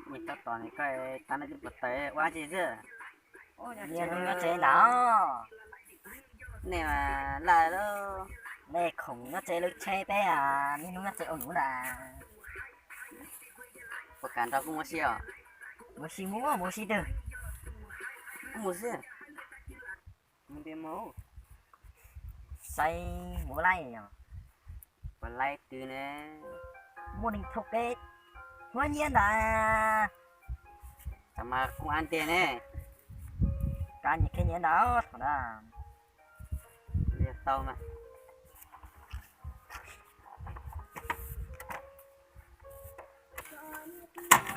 mình tất toàn cái ta nó chụp tế quá gì chứ Nhìn nó chế đó. này mà là đâu Đây khủng nó chế lực chế bé à, nên nó chế ổn là. có cản tao cũng có xíu Mua xí được. mua xíu mình đi mua Xây mua lại nhỉ. và lại từ nè Mua định phục đấy. Nguyên nhiên là mà cũng ăn tiền nè cả những cái nhiên đó thật là việc tao mà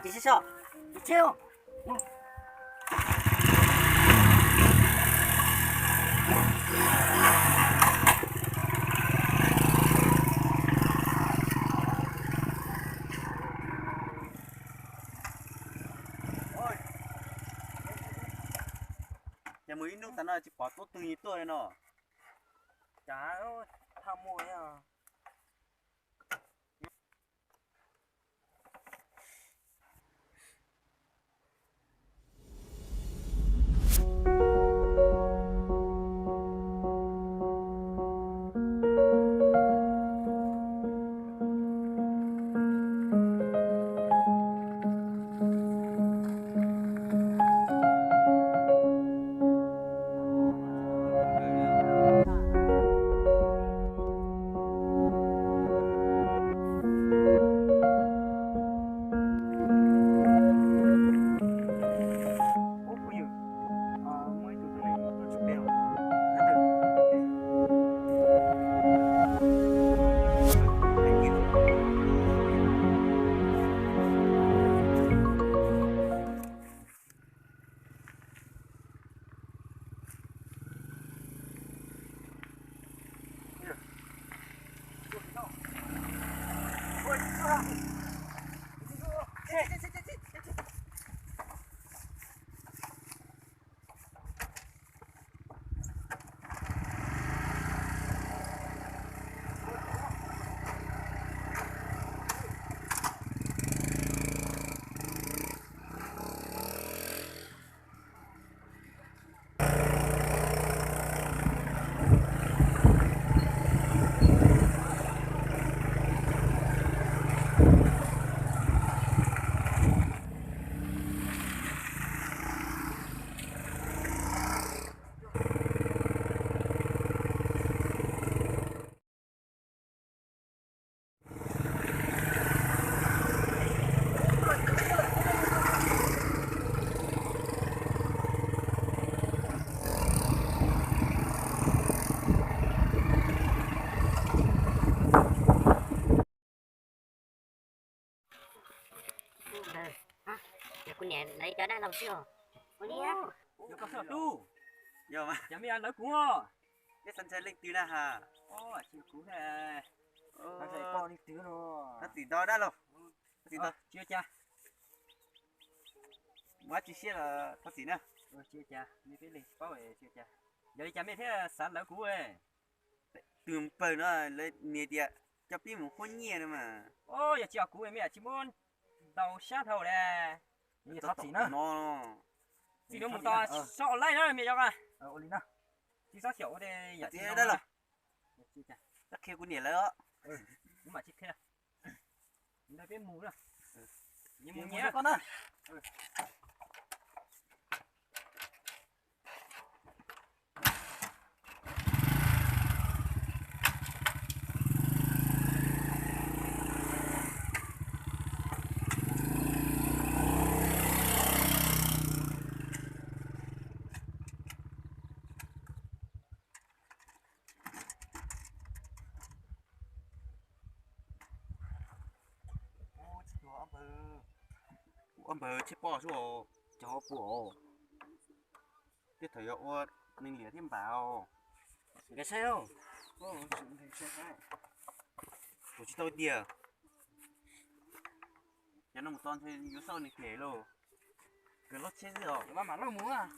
chị sẽ sợ chiêu. nhà mới nút ta nói chỉ bỏ tốt từ như tôi này nó Chả ơi, tham mua à. Con nhà lấy cho đã lâu chưa? Con đi á. yo có sợ tu yo mà chả mấy ăn nói cũng ngon. cái sân chơi linh từ là hà Ô, chịu cú nè. Nó sẽ con đi tứ rồi. nó tỷ đó đã rồi tỷ đó Chưa cha. má chỉ xe là có tỷ nữa Chưa cha. Như thế này, có phải chưa cha. Giờ đi chả mấy thế sẵn lỡ cú ấy. tường bờ nó lên nhiệt địa cho biết một con nhẹ nữa mà Ô, giờ chịu cú ấy mẹ chỉ muốn tàu sát hầu nè. Như thoát gì nữa. nó Chỉ đúng một tòa sọ lấy nữa mẹ cho à. Oli nó. Chỉ sát xỉu đây giờ tỷ đó rồi chưa cha. tất kia con nhẹ nữa Nhưng mà chỉ thế. Đây cái mù nữa. Nhưng mù nhẹ nhé. con ơi ông bờ chết bỏ xuống cho bộ cái thời ô mình lìa thêm bảo Cái sao? ô chuyện này sao đấy của chị tôi tìa cho nó một con thôi yếu sâu này kể luôn cái lót chết rồi Mà nó muốn à?